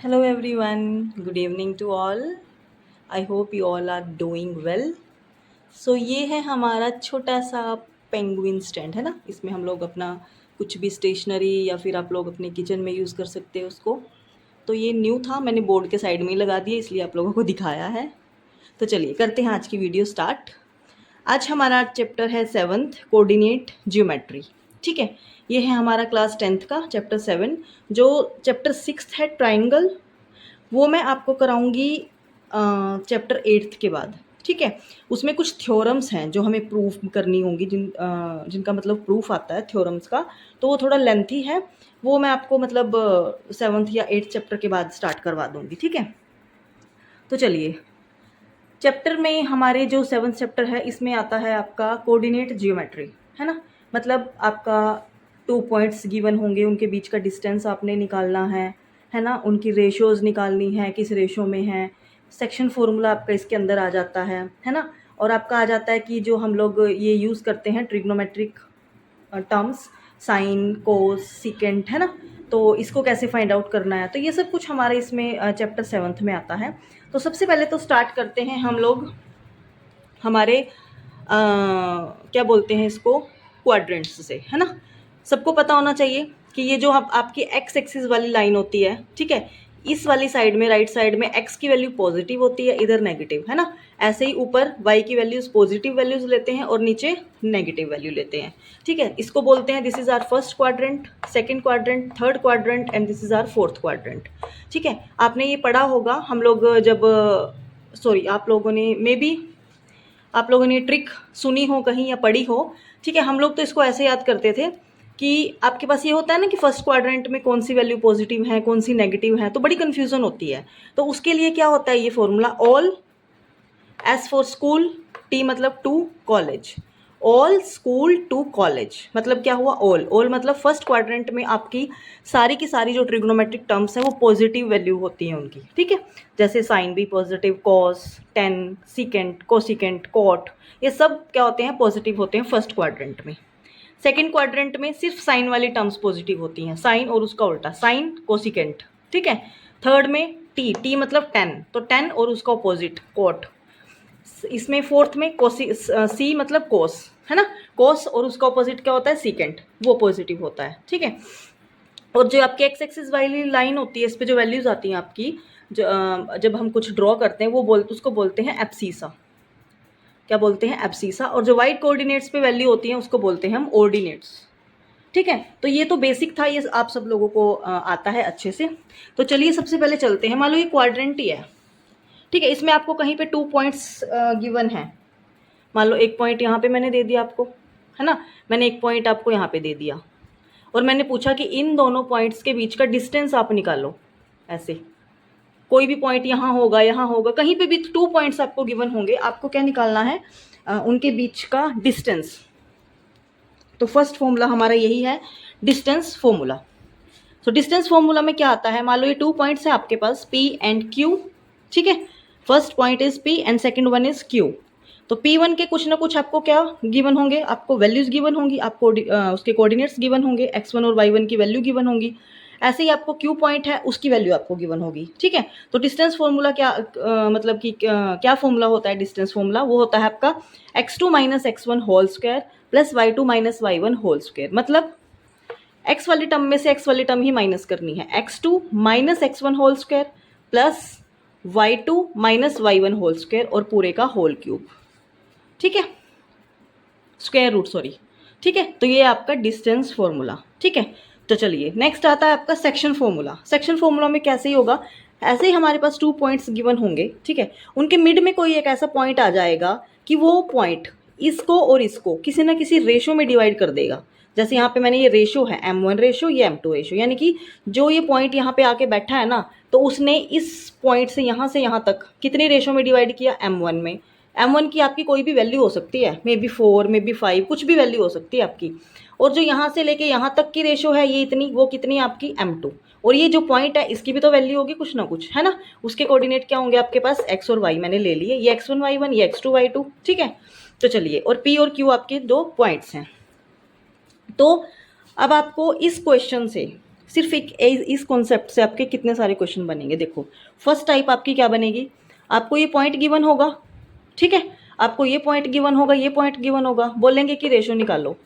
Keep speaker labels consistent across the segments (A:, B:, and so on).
A: Hello everyone, good evening to all. I hope you all are doing well. So ये है हमारा छोटा सा पेंगुइन स्टैंड है ना, इसमें हम लोग अपना कुछ भी स्टेशनरी या फिर आप लोग अपने किचन में यूज़ कर सकते हैं उसको। तो ये न्यू था, मैंने बोर्ड के साइड में ही लगा दिया इसलिए आप लोगों को दिखाया है। तो चलिए करते हैं आज की वीडियो स्टार्ट। आज हमारा चैप्टर है 7th कोऑर्डिनेट ज्योमेट्री। ठीक है, ये है हमारा क्लास 10th का चैप्टर 7। जो चैप्टर 6th है ट्राइंगल, वो मैं आपको कराऊंगी चैप्टर 8th के बाद। ठीक है, उसमें कुछ थ्योरम्स हैं जो हमें प्रूफ करनी होंगी, जिनका मतलब प्रूफ आता है थ्योरम्स का, तो वो थोड़ा लेंथी है। वो मैं आपको मतलब 7th या 8th चैप्टर के बाद स्टार्ट करवा दूंगी। ठीक है, तो चलिए चैप्टर में हमारे जो 7th चैप्टर है इसमें आता है आपका कोऑर्डिनेट जियोमेट्री, है ना। मतलब आपका 2 पॉइंट्स गिवन होंगे, उनके बीच का डिस्टेंस आपने निकालना है ना। उनकी रेशोज़ निकालनी है, किस रेशो में है। सेक्शन फार्मूला आपका इसके अंदर आ जाता है ना। और आपका आ जाता है कि जो हम लोग ये यूज़ करते हैं trigonometric terms, sine cos secant, है ना। तो इसको कैसे फाइंड आउट करना है, तो ये सब कुछ हमारे इसमें चैप्टर 7th में आता है। तो सबसे पहले तो स्टार्ट करते हैं हम लोग हमारे क्या बोलते हैं इसको, क्वाड्रेंट्स से, है ना। सबको पता होना चाहिए कि ये जो आपकी एक्स एक्सिस वाली लाइन होती है, ठीक है, इस वाली साइड में राइट साइड में एक्स की वैल्यू पॉजिटिव होती है, इधर नेगेटिव, है ना। ऐसे ही ऊपर वाई की वैल्यूज पॉजिटिव वैल्यूज लेते हैं और नीचे नेगेटिव वैल्यू लेते हैं। ठीक है, इसको बोलते हैं this is our first quadrant, second quadrant, third quadrant and this is our fourth quadrant. ठीक है, आपने ये पढ़ा होगा, हम लोग जब सॉरी आप लोगों ने मे बी आप लोगों ने ट्रिक सुनी हो कहीं या पढ़ी हो। ठीक है, हम लोग तो इसको ऐसे याद करते थे कि आपके पास ये होता है ना कि फर्स्ट क्वाड्रेंट में कौन सी वैल्यू पॉजिटिव है कौन सी नेगेटिव है, तो बड़ी कन्फ्यूज़न होती है। तो उसके लिए क्या होता है ये formula, all, S for school, T मतलब to, college, all school to college. मतलब क्या हुआ, ऑल, ऑल मतलब फर्स्ट क्वाड्रेंट में आपकी सारी की सारी जो ट्रिग्नोमेट्रिक टर्म्स हैं वो पॉजिटिव वैल्यू होती हैं उनकी। ठीक है, जैसे साइन भी positive, cos, tan, secant, cosecant, cot, ये सब क्या होते हैं, पॉजिटिव होते हैं फर्स्ट क्वाड्रेंट में। सेकेंड क्वाड्रेंट में सिर्फ साइन वाली टर्म्स पॉजिटिव होती हैं, साइन और उसका उल्टा, साइन कोसिकेंट। ठीक है, थर्ड में टी, टी मतलब टेन, तो टेन और उसका अपोजिट कॉट। इसमें फोर्थ में कोसी, सी मतलब कोस, है ना। कोस और उसका ऑपोजिट क्या होता है, सीकेंट, वो पॉजिटिव होता है। ठीक है, और जो आपकी एक्स एक्सिस वाली लाइन होती है, इस पे जो वैल्यूज आती हैं आपकी, जब हम कुछ ड्रॉ करते हैं वो उसको बोलते हैं एब्सीसा। क्या बोलते हैं, एब्सीसा। और जो वाइट कोऑर्डिनेट्स पे वैल्यू होती है उसको बोलते हैं हम ऑर्डिनेट्स। ठीक है, तो ये तो बेसिक था, ये आप सब लोगों को आता है अच्छे से। तो चलिए सबसे पहले चलते हैं, मान लो ये क्वाड्रेंट ही है। ठीक है, इसमें आपको कहीं पे 2 पॉइंट्स गिवन है। मान लो एक पॉइंट यहाँ पे मैंने दे दिया आपको, है ना, मैंने एक पॉइंट आपको यहाँ पे दे दिया और मैंने पूछा कि इन दोनों पॉइंट्स के बीच का डिस्टेंस आप निकालो। ऐसे कोई भी पॉइंट यहाँ होगा, कहीं पे भी 2 पॉइंट्स आपको गिवन होंगे, आपको क्या निकालना है, उनके बीच का डिस्टेंस। तो फर्स्ट फॉर्मूला हमारा यही है, डिस्टेंस फॉर्मूला। तो डिस्टेंस फॉर्मूला में क्या आता है, मान लो ये 2 पॉइंट्स है आपके पास, P एंड Q। ठीक है, first point is P and second one is Q। तो P1 के कुछ ना कुछ आपको क्या गिवन होंगे, आपको वैल्यूज गिवन होंगी, आपको उसके कोऑर्डिनेट्स गिवन होंगे, x1 और y1 की वैल्यू गिवन होंगी। ऐसे ही आपको Q पॉइंट है, उसकी वैल्यू आपको गिवन होगी। ठीक है, तो डिस्टेंस फॉर्मूला क्या मतलब कि क्या फॉर्मूला होता है डिस्टेंस फॉर्मूला, वो होता है आपका x2 minus x1 whole square plus y2 minus y1 whole square. मतलब x वाली टर्म में से x वाली टर्म ही माइनस करनी है, x2 minus x1 whole square plus y2 minus y1 whole square और पूरे का होल क्यूब। ठीक है, स्क्वायर रूट सॉरी। ठीक है, तो ये आपका डिस्टेंस फॉर्मूला। ठीक है, तो चलिए नेक्स्ट आता है आपका सेक्शन फॉर्मूला। सेक्शन फॉर्मूला में कैसे ही होगा, ऐसे ही हमारे पास 2 पॉइंट्स गिवन होंगे। ठीक है, उनके मिड में कोई एक ऐसा पॉइंट आ जाएगा कि वो पॉइंट इसको और इसको किसी ना किसी रेशो में डिवाइड कर देगा। जैसे यहाँ पे मैंने ये रेशो है M1 रेशो, ये M2 रेशो, यानी कि जो ये पॉइंट यहाँ पे आके बैठा है ना, तो उसने इस पॉइंट से यहाँ तक कितने रेशो में डिवाइड किया, M1 में। M1 की आपकी कोई भी वैल्यू हो सकती है, मे बी 4 मे बी 5, कुछ भी वैल्यू हो सकती है आपकी। और जो यहाँ से लेके यहाँ तक की रेशो है ये इतनी, वो कितनी आपकी M2। और ये जो पॉइंट है इसकी भी तो वैल्यू होगी कुछ ना कुछ, है ना। उसके कोऑर्डिनेट क्या होंगे आपके पास, x और y मैंने ले लिए, ये x1 y1, ये x2 y2। ठीक है, तो चलिए, और P और Q आपके 2 पॉइंट्स हैं। तो अब आपको इस क्वेश्चन से सिर्फ एक इस कॉन्सेप्ट से आपके कितने सारे क्वेश्चन बनेंगे। देखो फर्स्ट टाइप आपकी क्या बनेगी, आपको ये पॉइंट गिवन होगा, ठीक है, आपको ये पॉइंट गिवन होगा, ये पॉइंट गिवन होगा, बोलेंगे कि रेशो निकालो,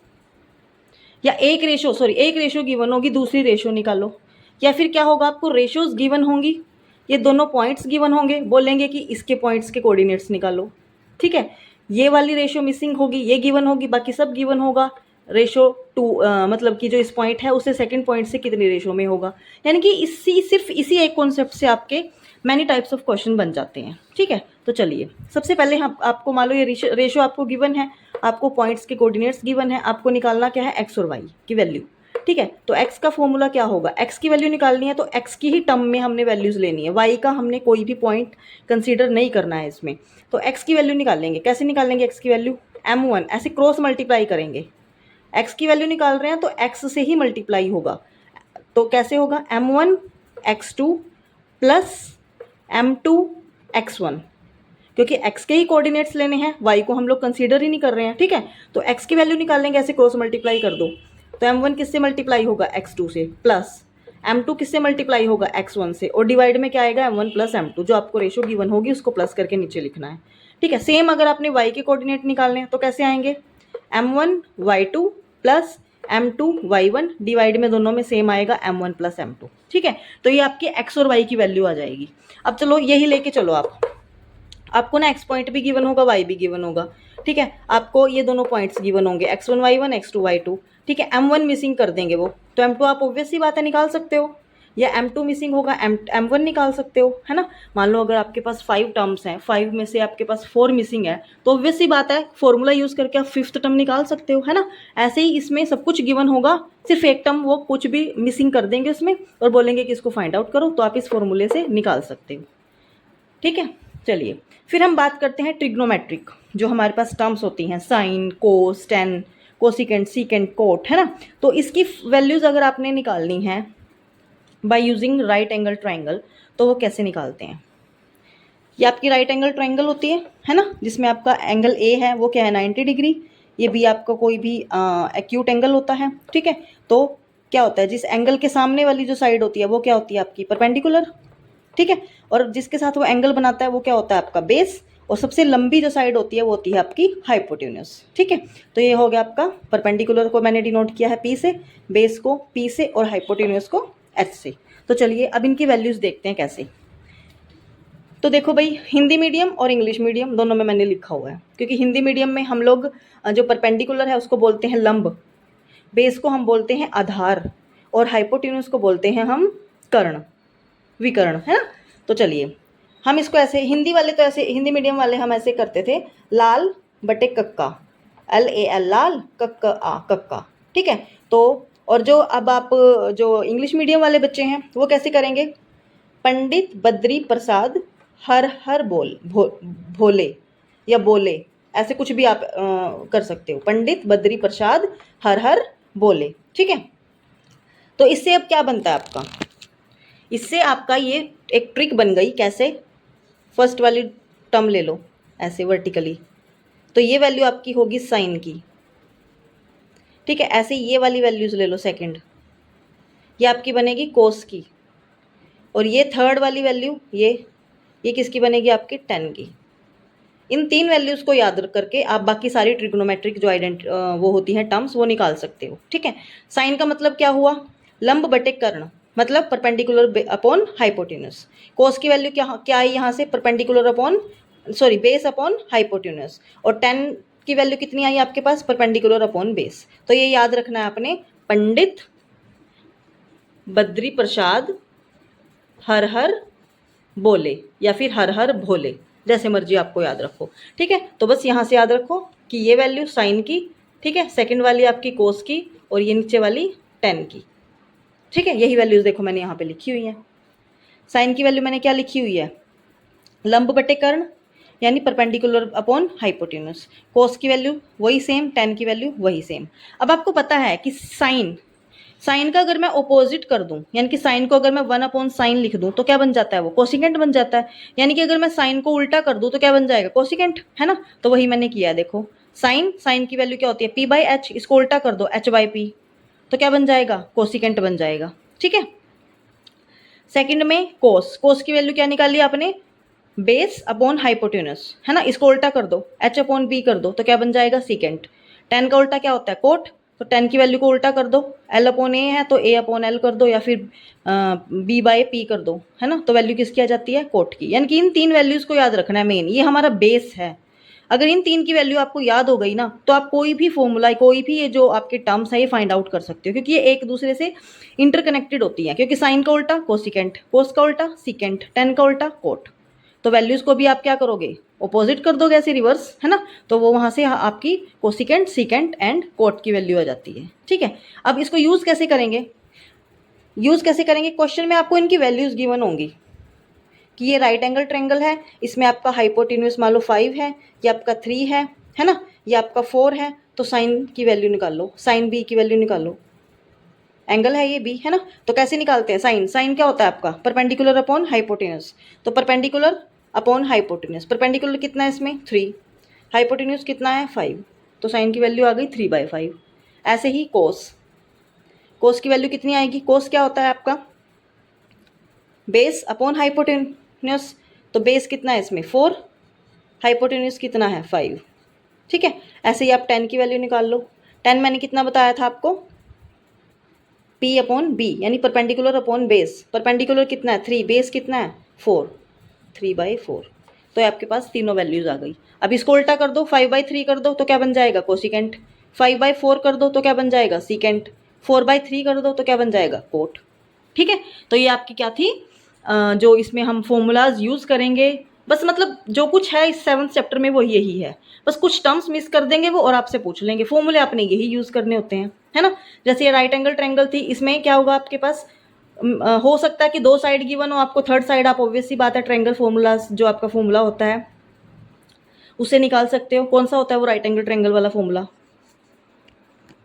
A: या एक रेशो गिवन होगी, दूसरी रेशो निकालो, या फिर क्या होगा, आपको रेशोज गिवन होंगी, ये दोनों पॉइंट्स गिवन होंगे, बोलेंगे कि इसके पॉइंट्स के कोऑर्डिनेट्स निकालो, ठीक है। ये वाली रेशो मिसिंग होगी, ये गिवन होगी, बाकी सब गिवन होगा, रेशो टू मतलब कि जो इस पॉइंट है उससे सेकंड पॉइंट से कितनी रेशो में होगा। यानी कि सिर्फ इसी एक कॉन्सेप्ट से आपके मैनी टाइप्स ऑफ क्वेश्चन बन जाते हैं, ठीक है। तो चलिए सबसे पहले हम आपको मान लो ये रेशो आपको गिवन है, आपको पॉइंट्स के कोऑर्डिनेट्स गिवन है, आपको निकालना क्या है, एक्स और वाई की वैल्यू, ठीक है। तो एक्स का फॉर्मूला क्या होगा, एक्स की वैल्यू निकालनी है तो एक्स की ही टर्म में हमने वैल्यूज़ लेनी है, वाई का हमने कोई भी पॉइंट कंसीडर नहीं करना है इसमें। तो एक्स की वैल्यू निकालेंगे, कैसे निकालेंगे एक्स की वैल्यू, m1 ऐसे क्रॉस मल्टीप्लाई करेंगे, एक्स की वैल्यू निकाल रहे हैं तो एक्स से ही मल्टीप्लाई होगा, तो कैसे होगा, m1 x2 plus m2 x1, क्योंकि x के ही कोऑर्डिनेट्स लेने हैं, y को हम लोग कंसीडर ही नहीं कर रहे हैं, ठीक है। तो x की वैल्यू निकालेंगे, ऐसे क्रॉस मल्टीप्लाई कर दो, तो m1 किससे मल्टीप्लाई होगा, x2 से, प्लस m2 किससे मल्टीप्लाई होगा, x1 से, और डिवाइड में क्या आएगा, m1 प्लस m2, जो आपको रेशो गिवन होगी उसको प्लस करके नीचे लिखना है, ठीक है। सेम अगर आपने y के कोऑर्डिनेट निकालने हैं तो कैसे आएंगे, m1 y2 plus m2 y1, divide में दोनों में सेम आएगा m1 प्लस m2, ठीक है। तो ये आपकी x और y की वैल्यू आ जाएगी। अब चलो यही लेके चलो, आपको ना x पॉइंट भी गिवन होगा, y भी गिवन होगा, ठीक है। आपको ये दोनों पॉइंट्स गिवन होंगे, x1 y1 x2 y2, ठीक है। m1 मिसिंग कर देंगे वो, तो m2 आप ऑब्वियस सी बात है निकाल सकते हो, या m2 मिसिंग होगा, m1 निकाल सकते हो, है ना। मान लो अगर आपके पास 5 टर्म्स हैं, 5 में से आपके पास 4 मिसिंग है, तो ऑब्वियस सी बात है फॉर्मूला यूज़ करके आप 5th टर्म निकाल सकते हो, है ना। ऐसे ही इसमें सब कुछ गिवन होगा, सिर्फ एक टर्म वो कुछ भी मिसिंग कर देंगे उसमें और बोलेंगे कि इसको फाइंड आउट करो, तो आप इस फॉर्मूले से निकाल सकते हो, ठीक है। चलिए फिर हम बात करते हैं ट्रिग्नोमेट्रिक, जो हमारे पास टर्म्स होती हैं, साइन, कोस, टेन, कोसिकेंट, सीकेंट, कोट, है ना। तो इसकी वैल्यूज़ अगर आपने निकालनी है by using right angle triangle, तो वो कैसे निकालते हैं, ये आपकी राइट एंगल ट्राइंगल होती है ना, जिसमें आपका एंगल ए है वो क्या है, 90 डिग्री, ये भी आपका कोई भी एक्यूट एंगल होता है, ठीक है। तो क्या होता है, जिस एंगल के सामने वाली जो साइड होती है वो क्या होती है आपकी परपेंडिकुलर, ठीक है, और जिसके साथ वो एंगल बनाता है वो क्या होता है आपका बेस, और सबसे लंबी जो साइड होती है वो होती है आपकी हाइपोटेन्यूस, ठीक है। तो ये हो गया आपका परपेंडिकुलर को मैंने डिनोट किया है पी से, बेस को पी से, और हाइपोटेन्यूस को एच से। तो चलिए अब इनकी वैल्यूज़ देखते हैं कैसे। तो देखो भाई, हिंदी मीडियम और इंग्लिश मीडियम दोनों में मैंने लिखा हुआ है, क्योंकि हिंदी मीडियम में हम लोग जो परपेंडिकुलर है उसको बोलते हैं लंब, बेस को हम बोलते हैं आधार, और हाइपोटेन्यूस को बोलते हैं हम कर्ण, विकर्ण, है ना। तो चलिए हम इसको ऐसे, हिंदी वाले तो ऐसे, हिंदी मीडियम वाले हम ऐसे करते थे, लाल बटे कक्का, LAL लाल, कक्का आ कक्का, ठीक है। तो और जो अब आप जो इंग्लिश मीडियम वाले बच्चे हैं वो कैसे करेंगे, पंडित बद्री प्रसाद हर हर भोले या बोले, ऐसे कुछ भी आप कर सकते हो, पंडित बद्री प्रसाद हर हर बोले, ठीक है। तो इससे अब क्या बनता है आपका, इससे आपका ये एक ट्रिक बन गई, कैसे, फर्स्ट वाली टर्म ले लो ऐसे वर्टिकली, तो ये वैल्यू आपकी होगी साइन की, ठीक है। ऐसे ये वाली वैल्यूज़ ले लो सेकंड, ये आपकी बनेगी कोस की, और ये थर्ड वाली वैल्यू ये किसकी बनेगी आपकी टेन की। इन 3 वैल्यूज़ को याद करके आप बाकी सारी ट्रिग्नोमेट्रिक जो वो होती हैं टर्म्स वो निकाल सकते हो, ठीक है। साइन का मतलब क्या हुआ, लंब बटे कर्ण, मतलब परपेंडिकुलर अपॉन हाइपोटेन्यूस। कोस की वैल्यू क्या आई यहाँ से, perpendicular upon base upon hypotenuse, और 10 की वैल्यू कितनी आई आपके पास, परपेंडिकुलर अपॉन बेस। तो ये याद रखना है आपने, पंडित बद्री प्रसाद हर हर बोले, या फिर हर हर भोले, जैसे मर्जी आपको याद रखो, ठीक है। तो बस यहाँ से याद रखो कि ये वैल्यू साइन की, ठीक है, सेकंड वाली आपकी कोस की, और ये नीचे वाली 10 की, ठीक है। यही वैल्यूज़ देखो मैंने यहाँ पे लिखी हुई हैं। साइन की वैल्यू मैंने क्या लिखी हुई है, लंब बटे कर्ण, यानी परपेंडिकुलर अपॉन हाइपोटेन्यूस। कोस की वैल्यू वही सेम, 10 की वैल्यू वही सेम। अब आपको पता है कि साइन का अगर मैं ऑपोजिट कर दूं, यानी कि साइन को अगर मैं 1 अपॉन साइन लिख दूं तो क्या बन जाता है, वो कोसिकेंट बन जाता है। यानी कि अगर मैं साइन को उल्टा कर दूं तो क्या बन जाएगा, कोसिकेंट, है ना। तो वही मैंने किया, देखो साइन की वैल्यू क्या होती है, P/H, इसको उल्टा कर दो H/P, तो क्या बन जाएगा, कोसिकेंट बन जाएगा। ठीक है। सेकंड में कोस, कोस की वैल्यू क्या निकाली आपने, बेस अपॉन हाइपोटेन्यूस, है ना, इसको उल्टा कर दो, एच अपॉन बी कर दो तो क्या बन जाएगा, सीकेंट। टेन का उल्टा क्या होता है, कोट, तो टेन की वैल्यू को उल्टा कर दो, एल अपॉन ए है तो ए अपॉन एल कर दो या फिर बी बाय पी कर दो, है ना, तो वैल्यू किसकी आ जाती है, कोट की। यानी कि इन तीन वैल्यूज को याद रखना है मेन, ये हमारा बेस है। अगर इन तीन की वैल्यू आपको याद हो गई ना तो आप कोई भी फॉर्मूला, कोई भी ये जो आपके टर्म्स है ये फाइंड आउट कर सकते हो, क्योंकि ये एक दूसरे से इंटरकनेक्टेड होती हैं। क्योंकि साइन का उल्टा कोसिकेंट, कोस का उल्टा सीकेंट, टेन का उल्टा कोट, तो वैल्यूज को भी आप क्या करोगे, ऑपोजिट कर दोगे ऐसे रिवर्स, है ना, तो वो वहां से आपकी कोसिकेंट, सीकेंट एंड कोट की वैल्यू आ जाती है। ठीक है, अब इसको यूज कैसे करेंगे, यूज कैसे करेंगे, क्वेश्चन में आपको इनकी वैल्यूज गिवन होंगी कि ये राइट एंगल ट्रायंगल है, इसमें आपका हाइपोटेन्यूस मान लो 5 है, ये आपका 3 है ना, ये आपका 4 है, तो साइन की वैल्यू निकाल लो, साइन बी की वैल्यू निकालो, एंगल है ये बी, है ना, तो कैसे निकालते हैं, साइन, साइन क्या होता है आपका, परपेंडिकुलर अपॉन हाइपोटेन्यूस, तो परपेंडिकुलर अपॉन हाइपोटेन्यूस, परपेंडिकुलर कितना है इसमें 3, हाइपोटेन्यूस कितना है 5, तो साइन की वैल्यू आ गई 3/5। ऐसे ही कोस, कोस की वैल्यू कितनी आएगी, कोस क्या होता है आपका, बेस अपॉन हाइपोटेन्यूस, तो बेस कितना है इसमें 4, हाइपोटेन्यूस कितना है 5। ठीक है, ऐसे ही आप 10 की वैल्यू निकाल लो, 10 मैंने कितना बताया था आपको, P अपॉन बी, यानी परपेंडिकुलर अपॉन बेस, परपेंडिकुलर कितना है 3, बेस कितना है 4, 3/4, तो आपके पास तीनों वैल्यूज आ गई। अब इसको उल्टा कर दो, 5/3 कर दो तो क्या बन जाएगा, कोसिकेंट, 5/4 कर दो तो क्या बन जाएगा, सीकेंट, 4/3 कर दो तो क्या बन जाएगा, कोट। ठीक है, तो ये आपकी क्या थी, जो इसमें हम फॉर्मूलाज यूज करेंगे, बस मतलब जो कुछ है इस 7th चैप्टर में वो यही है, बस कुछ टर्म्स मिस कर देंगे वो और आपसे पूछ लेंगे, फॉर्मूले आपने यही यूज करने होते हैं, है ना। जैसे ये राइट एंगल ट्रायंगल थी, इसमें क्या होगा आपके पास, हो सकता है कि 2 साइड गिवन हो आपको, थर्ड साइड आप ऑब्वियस सी बात है ट्रायंगल फॉर्मूलाज जो आपका फॉर्मूला होता है उसे निकाल सकते हो। कौन सा होता है वो राइट एंगल ट्रायंगल वाला फॉर्मूला,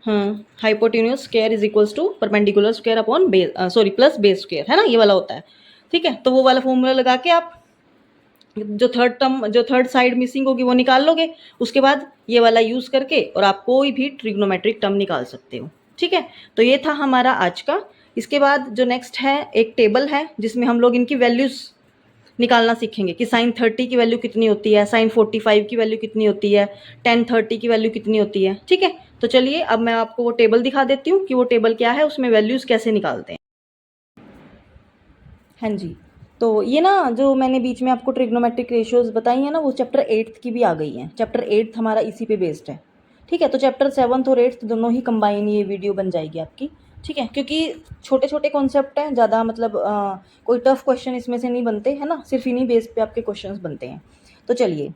A: हाँ, hypotenuse square is equals to perpendicular square upon base, sorry plus base square, है ना, ये वाला होता है। ठीक है, तो वो वाला फॉर्मूला लगा के आप जो थर्ड टर्म, जो थर्ड साइड मिसिंग होगी वो निकाल लोगे, उसके बाद ये वाला यूज करके और आप कोई भी ट्रिग्नोमेट्रिक टर्म निकाल सकते हो। ठीक है, तो ये था हमारा आज का। इसके बाद जो नेक्स्ट है एक टेबल है जिसमें हम लोग इनकी वैल्यूज निकालना सीखेंगे कि साइन 30 की वैल्यू कितनी होती है, साइन 45 की वैल्यू कितनी होती है, टेन 30 की वैल्यू कितनी होती है। ठीक है, तो चलिए अब मैं आपको वो टेबल दिखा देती हूँ कि वो टेबल क्या है, उसमें वैल्यूज कैसे निकालते हैं। हाँ जी, तो ये ना जो मैंने बीच में आपको ट्रिग्नोमेट्रिक रेशियोज बताई है ना, वो चैप्टर 8th की भी आ गई हैं, चैप्टर 8th हमारा इसी पे बेस्ड है। ठीक है, तो चैप्टर 7th और 8th दोनों ही कंबाइन ये वीडियो बन जाएगी आपकी। ठीक है, क्योंकि छोटे छोटे कॉन्सेप्ट हैं, ज़्यादा मतलब कोई टफ क्वेश्चन इसमें से नहीं बनते, है ना, सिर्फ इन्हीं बेस पे आपके क्वेश्चंस बनते हैं। तो चलिए,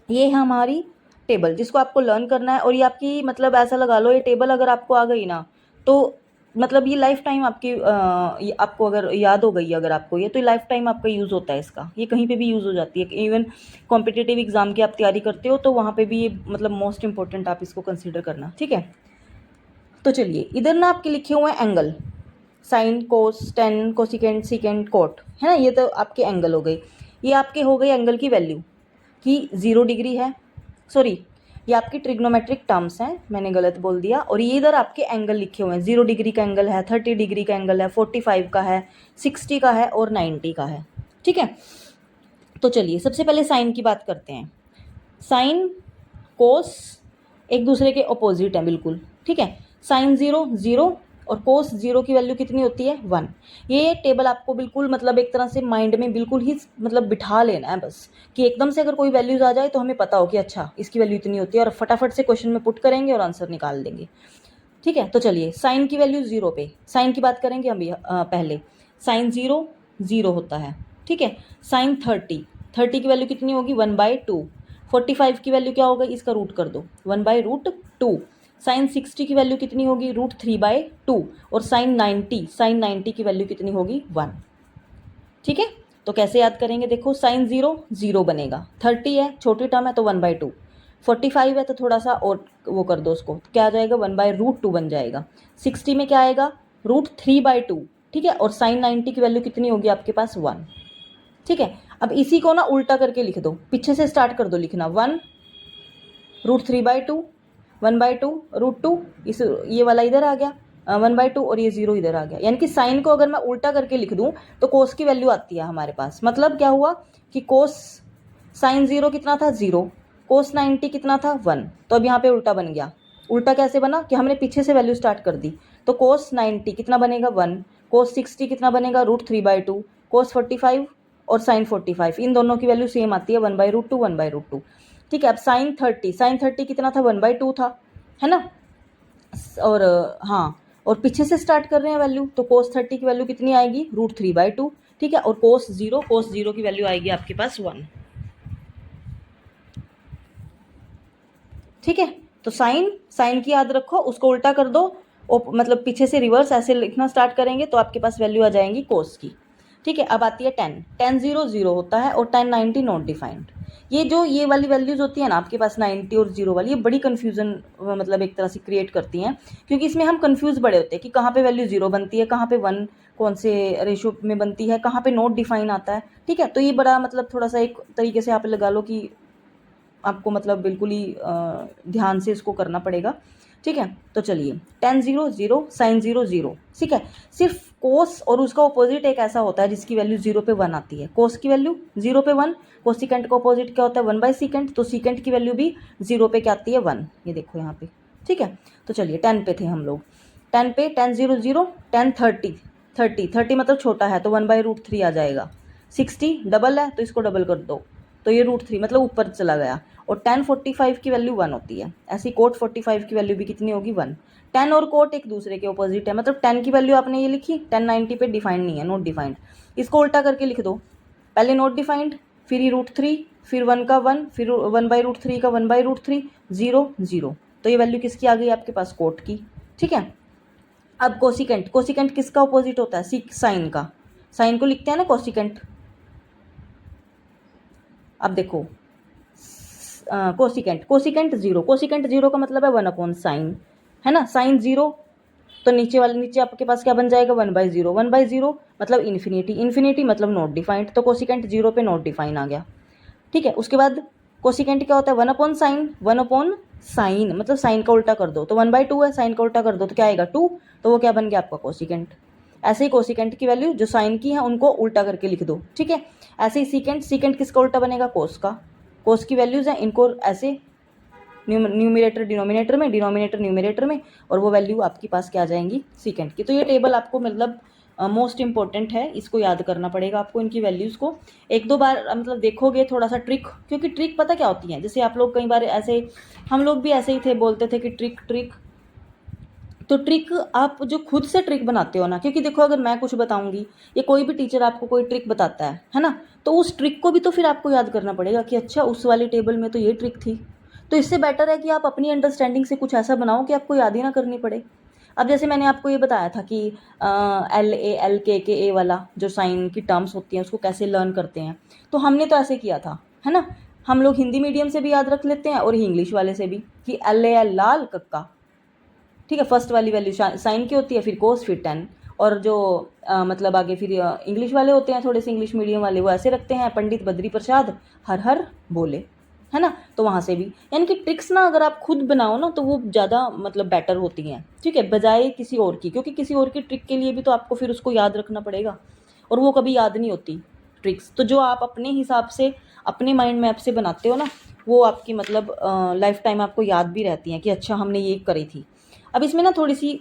A: ये है हमारी टेबल जिसको आपको लर्न करना है, और ये आपकी मतलब ऐसा लगा लो, ये टेबल अगर आपको आ गई ना तो मतलब ये लाइफ टाइम आपकी ये आपको अगर याद हो गई अगर आपको ये, तो लाइफ टाइम आपका यूज़ होता है इसका, ये कहीं पे भी यूज़ हो जाती है। इवन कॉम्पिटिटिव एग्जाम की आप तैयारी करते हो तो वहाँ पे भी ये मतलब मोस्ट इंपॉर्टेंट आप इसको कंसिडर करना। ठीक है, तो चलिए इधर ना आपके लिखे हुए हैं एंगल, साइन, कोस, टेन, कोसिकेंट, सीकेंट, कोट, है ना, ये तो आपके एंगल हो गए। ये आपके हो गए एंगल की वैल्यू कि 0 डिग्री है, सॉरी ये आपकी ट्रिग्नोमेट्रिक टर्म्स हैं, मैंने गलत बोल दिया। और ये इधर आपके एंगल लिखे हुए हैं, 0 डिग्री का एंगल है, 30 डिग्री का एंगल है, 45 का है, 60 का है और 90 का है। ठीक है, तो चलिए सबसे पहले साइन की बात करते हैं। साइन, कोस एक दूसरे के अपोजिट हैं बिल्कुल। ठीक है, साइन 0 0 और कोस 0 की वैल्यू कितनी होती है 1। ये टेबल आपको बिल्कुल मतलब एक तरह से माइंड में बिल्कुल ही मतलब बिठा लेना है बस, कि एकदम से अगर कोई वैल्यूज आ जाए तो हमें पता हो कि अच्छा इसकी वैल्यू इतनी होती है, और फटाफट से क्वेश्चन में पुट करेंगे और आंसर निकाल देंगे। ठीक है, तो चलिए साइन की वैल्यू 0 पे, साइन की बात करेंगे हम पहले। साइन 0 0 होता है। ठीक है, साइन 30 की वैल्यू कितनी होगी 1/2। 45 की वैल्यू क्या होगी, इसका रूट कर दो 1/√2। साइन 60 की वैल्यू कितनी होगी √3/2। और साइन 90 की वैल्यू कितनी होगी 1। ठीक है, तो कैसे याद करेंगे, देखो साइन 0 0 बनेगा, 30 है छोटी टर्म है तो 1/2, 45 है तो थोड़ा सा और वो कर दो उसको, तो क्या आ जाएगा 1/√2 बन जाएगा। 60 में क्या आएगा √3/2। ठीक है, और साइन 90 की वैल्यू कितनी होगी आपके पास 1। ठीक है, अब इसी को ना उल्टा करके लिख दो, पीछे से स्टार्ट कर दो लिखना, 1 √3/2, 1/2 √2, इस ये वाला इधर आ गया, 1/2 और ये 0 इधर आ गया। यानी कि साइन को अगर मैं उल्टा करके लिख दूँ तो कोस की वैल्यू आती है हमारे पास। मतलब क्या हुआ कि कोस साइन 0 कितना था 0, कोस 90 कितना था 1। तो अब यहाँ पे उल्टा बन गया। उल्टा कैसे बना कि हमने पीछे से वैल्यू स्टार्ट कर दी। तो कोस 90 कितना बनेगा 1, कोस 60 कितना बनेगा √3/2, कोस 45 और साइन 45 इन दोनों की वैल्यू सेम आती है 1/√2 1/√2। ठीक है। अब साइन 30 कितना था 1/2 था, है ना। और हाँ, और पीछे से स्टार्ट कर रहे हैं वैल्यू, तो कोस 30 की वैल्यू कितनी आएगी √3/2। ठीक है। और कोस 0 की वैल्यू आएगी आपके पास 1। ठीक है। तो साइन की याद रखो, उसको उल्टा कर दो, मतलब पीछे से रिवर्स ऐसे लिखना स्टार्ट करेंगे तो आपके पास वैल्यू आ जाएंगी कोस की। ठीक है। अब आती है tan 0 0 होता है और tan 90 नॉट डिफाइंड। ये वाली वैल्यूज़ होती है ना आपके पास 90 और 0 वाली, ये बड़ी कन्फ्यूज़न मतलब एक तरह से क्रिएट करती हैं, क्योंकि इसमें हम कन्फ्यूज़ बड़े होते हैं कि कहाँ पे वैल्यू 0 बनती है, कहाँ पे 1 कौन से रेशो में बनती है, कहाँ पे नोट डिफाइन आता है। ठीक है। तो ये बड़ा मतलब थोड़ा सा एक तरीके से आप लगा लो कि आपको मतलब बिल्कुल ही ध्यान से इसको करना पड़ेगा। ठीक है। तो चलिए tan 0 0 sin 0 0। ठीक है। सिर्फ कोस और उसका ऑपोजिट एक ऐसा होता है जिसकी वैल्यू 0 पे 1 आती है। कोस की वैल्यू 0 पे 1, कोसिकेंट का ऑपोजिट क्या होता है 1/सीकेंट, तो सीकेंट की वैल्यू भी 0 पे क्या आती है 1। ये देखो यहाँ पे। ठीक है। तो चलिए tan पे थे हम लोग। tan 0 0, tan 30 मतलब छोटा है तो 1/√3 आ जाएगा। 60 डबल है तो इसको डबल कर दो, तो ये √3 मतलब ऊपर चला गया। और tan 45 की वैल्यू 1 होती है। ऐसी कोट 45 की वैल्यू भी कितनी होगी 1। tan और कोट एक दूसरे के ऑपोजिट है, मतलब tan की वैल्यू आपने ये लिखी, tan 90 पे डिफाइंड नहीं है, नोट डिफाइंड। इसको उल्टा करके लिख दो, पहले नोट डिफाइंड, फिर ये √3, फिर 1 का 1, फिर 1/√3 का 1/√3, 0 0। तो ये वैल्यू किसकी आ गई आपके पास कोट की। ठीक है। अब कोसिकेंट किसका ऑपोजिट होता है साइन का। साइन को लिखते हैं ना कोसिकेंट। अब देखो कोसिकेंट 0 का मतलब है 1/sin, है ना। साइन 0 तो नीचे आपके पास क्या बन जाएगा 1/0, 1/0 मतलब इन्फिनिटी मतलब नॉट डिफाइंड, तो कोसिकेंट 0 पे नॉट डिफाइन आ गया। ठीक है। उसके बाद कोसिकेंट क्या होता है 1/sin मतलब साइन का उल्टा कर दो तो 1/2 है, साइन का उल्टा कर दो तो क्या आएगा 2, तो वो क्या बन गया आपका कोसिकेंट। ऐसे ही कोसिकेंट की वैल्यू जो साइन की है उनको उल्टा करके लिख दो। ठीक है। ऐसे ही सीकेंट किसका उल्टा बनेगा कोस का। कोस की वैल्यूज़ हैं, इनको ऐसे न्यूमिनेटर डिनोमिनेटर में, डिनोमिनेटर न्यूमिनेटर में, और वो वैल्यू आपके पास क्या आ जाएंगी सीकेंट की। तो ये टेबल आपको मतलब मोस्ट इंपॉर्टेंट है, इसको याद करना पड़ेगा आपको। इनकी वैल्यूज़ को एक दो बार मतलब देखोगे थोड़ा सा ट्रिक, क्योंकि ट्रिक पता क्या होती है, जैसे आप लोग कई बार ऐसे, हम लोग भी ऐसे ही थे, बोलते थे कि ट्रिक। तो ट्रिक आप जो खुद से ट्रिक बनाते हो ना, क्योंकि देखो अगर मैं कुछ बताऊंगी या कोई भी टीचर आपको कोई ट्रिक बताता है ना, तो उस ट्रिक को भी तो फिर आपको याद करना पड़ेगा कि अच्छा उस वाली टेबल में तो ये ट्रिक थी। तो इससे बेटर है कि आप अपनी अंडरस्टैंडिंग से कुछ ऐसा बनाओ कि आपको याद ही ना करनी पड़े। अब जैसे मैंने आपको ये बताया था कि LALKKA वाला जो साइन की टर्म्स होती हैं उसको कैसे लर्न करते हैं, तो हमने तो ऐसे किया था, है ना। हम लोग हिंदी मीडियम से भी याद रख लेते हैं और इंग्लिश वाले से भी कि LAL लाल कक्का। ठीक है। फर्स्ट वाली वैल्यू साइन की होती है, फिर कोस, फिर tan। और जो मतलब आगे फिर इंग्लिश वाले होते हैं, थोड़े से इंग्लिश मीडियम वाले, वो ऐसे रखते हैं पंडित बद्री प्रसाद हर हर बोले, है ना। तो वहाँ से भी यानी कि ट्रिक्स ना अगर आप खुद बनाओ ना तो वो ज़्यादा मतलब बेटर होती हैं। ठीक है। बजाय किसी और की, क्योंकि किसी और की ट्रिक के लिए भी तो आपको फिर उसको याद रखना पड़ेगा और वो कभी याद नहीं होती ट्रिक्स। तो जो आप अपने हिसाब से अपने माइंड मैप से बनाते हो ना, वो आपकी मतलब लाइफ टाइम आपको याद भी रहती हैं कि अच्छा हमने ये करी थी। अब इसमें ना थोड़ी सी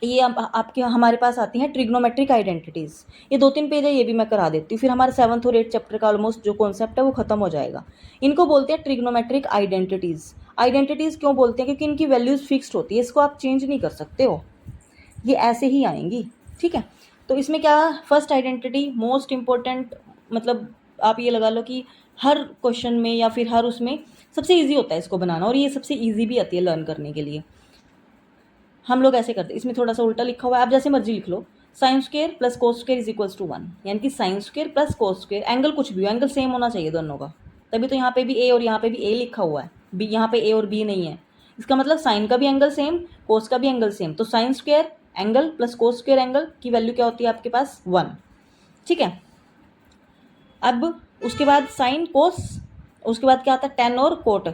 A: ये आपके हमारे पास आती हैं ट्रिग्नोमेट्रिक आइडेंटिटीज़। ये 2-3 पेज है, ये भी मैं करा देती हूँ, फिर हमारे 7th और 8th चैप्टर का ऑलमोस्ट जो कॉन्सेप्ट है वो खत्म हो जाएगा। इनको बोलते हैं ट्रिग्नोमेट्रिक आइडेंटिटीज़ क्यों बोलते हैं, क्योंकि इनकी वैल्यूज़ फिक्स्ड होती है, इसको आप चेंज नहीं कर सकते हो, ये ऐसे ही आएंगी। ठीक है। तो इसमें क्या, फर्स्ट आइडेंटिटी मोस्ट इम्पोर्टेंट, मतलब आप ये लगा लो कि हर क्वेश्चन में या फिर हर उसमें सबसे ईजी होता है इसको बनाना, और ये सबसे ईजी भी आती है लर्न करने के लिए। हम लोग ऐसे करते हैं, इसमें थोड़ा सा उल्टा लिखा हुआ है, आप जैसे मर्जी लिख लो, sine square plus cos square is equals to 1, यानी कि sine square plus cos square, angle कुछ भी हो, एंगल सेम होना चाहिए दोनों का, तभी तो यहाँ पे भी ए और यहाँ पे भी ए लिखा हुआ है, बी यहाँ पे ए और बी नहीं है, इसका मतलब साइन का भी एंगल सेम, कोस का भी एंगल सेम, तो sine square angle plus cos square angle की वैल्यू क्या होती है आपके पास 1। ठीक है। अब उसके बाद साइन कोस, उसके बाद क्या आता है टेन और कोट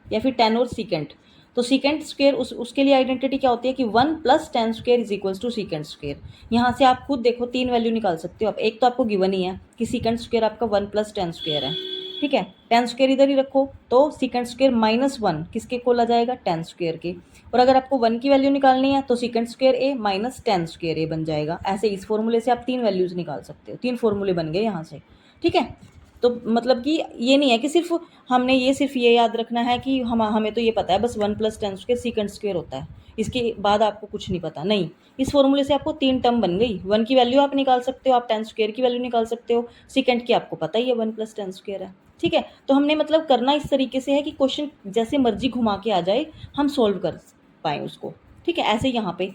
A: या फिर टेन और सीकेंट। तो सीकेंट स्क्वेयर उसके लिए आइडेंटिटी क्या होती है कि 1 + tan square is equals to secant square. यहाँ से आप खुद देखो 3 वैल्यू निकाल सकते हो आप। एक तो आपको गिवन ही है कि सीकेंट स्क्वेयर आपका 1 + tan स्क्वेयर है, ठीक है। tan स्क्वेयर इधर ही रखो तो सीकेंट स्क्वेयर -1 किसके कोल आ जाएगा, tan स्क्वेयर के। और अगर आपको 1 की वैल्यू निकालनी है तो सीकेंट स्क्वेयर ए माइनस tan स्क्वेयर ए बन जाएगा। ऐसे इस फॉर्मूले से आप 3 वैल्यूज़ निकाल सकते हो, 3 फॉर्मूले बन गए यहाँ से, ठीक है। तो मतलब कि ये नहीं है कि सिर्फ हमने सिर्फ ये याद रखना है कि हमें तो ये पता है बस 1 + tan स्क्वेयर सीकेंट स्क्वेयर होता है, इसके बाद आपको कुछ नहीं पता। नहीं, इस फॉर्मूले से आपको 3 टर्म बन गई। 1 की वैल्यू आप निकाल सकते हो, आप tan स्क्वेयर की वैल्यू निकाल सकते हो, सीकेंट की आपको पता ही है 1 + tan स्क्वेयर है, ठीक है। तो हमने मतलब करना इस तरीके से है कि क्वेश्चन जैसे मर्जी घुमा के आ जाए हम सोल्व कर पाएँ उसको, ठीक है। ऐसे यहाँ पे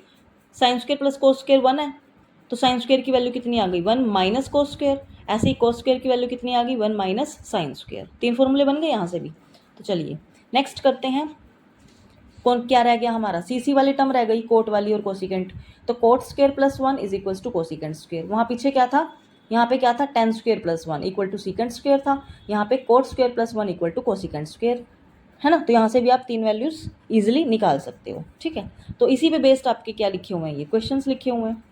A: sin स्क्वेयर + cos स्क्वेयर 1 है तो sin स्क्वेयर की वैल्यू कितनी आ गई, 1 - cos स्क्वेयर। ऐसे ही cos स्क्वेयर की वैल्यू कितनी आ गई, 1 - sin स्क्वेयर। 3 फॉर्मूले बन गए यहाँ से भी। तो चलिए नेक्स्ट करते हैं। कौन क्या रह गया हमारा, सीसी वाली टर्म रह गई, कोट वाली और कोसिकेंट। तो cot square +1 is equal to cosecant square. वहाँ पीछे क्या था, यहाँ पे क्या था, tan square +1 equal to secant square था। यहाँ पे cot square +1 equal to cosecant square है ना। तो यहाँ से भी आप 3 वैल्यूज़ ईजिली निकाल सकते हो, ठीक है। तो इसी पे बेस्ड आपके क्या लिखे हुए हैं, ये क्वेश्चंस लिखे हुए हैं।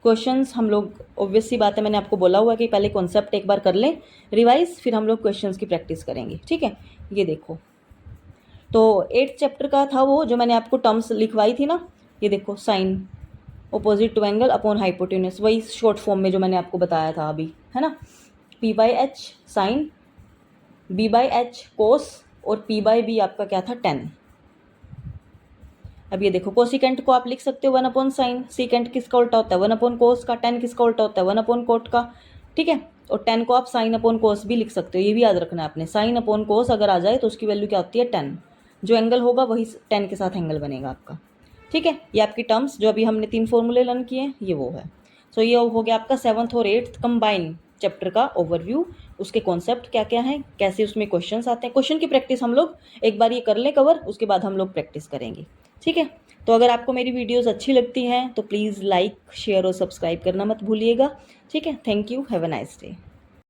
A: क्वेश्चंस हम लोग ऑब्वियस सी बात है, मैंने आपको बोला हुआ है कि पहले कॉन्सेप्ट एक बार कर लें रिवाइज, फिर हम लोग क्वेश्चंस की प्रैक्टिस करेंगे, ठीक है। ये देखो, तो 8th चैप्टर का था वो जो मैंने आपको टर्म्स लिखवाई थी ना। ये देखो, sine opposite to angle upon hypotenuse, वही शॉर्ट फॉर्म में जो मैंने आपको बताया था अभी, है ना। P/H साइन, B/H कोस और P/B आपका क्या था, tan। अब ये देखो, कोसिकेंट को आप लिख सकते हो 1/sin। सीकेंट किसका उल्टा होता है, 1/cos का। tan किसका उल्टा होता है, 1/cot का, ठीक है। और tan को आप sin/cos भी लिख सकते हो, ये भी याद रखना है आपने। sin/cos अगर आ जाए तो उसकी वैल्यू क्या होती है, tan। जो एंगल होगा वही tan के साथ एंगल बनेगा आपका, ठीक है। ये आपकी टर्म्स जो अभी हमने 3 फॉर्मूले लर्न किए हैं, ये वो है। सो ये हो गया आपका 7th और 8th कंबाइन चैप्टर का ओवरव्यू। उसके कॉन्सेप्ट क्या क्या हैं, कैसे उसमें क्वेश्चंस आते हैं। क्वेश्चन की प्रैक्टिस हम लोग एक बार ये कर लें कवर, उसके बाद हम लोग प्रैक्टिस करेंगे, ठीक है। तो अगर आपको मेरी वीडियोस अच्छी लगती हैं तो प्लीज़ लाइक, शेयर और सब्सक्राइब करना मत भूलिएगा, ठीक है। Thank you, have a nice day.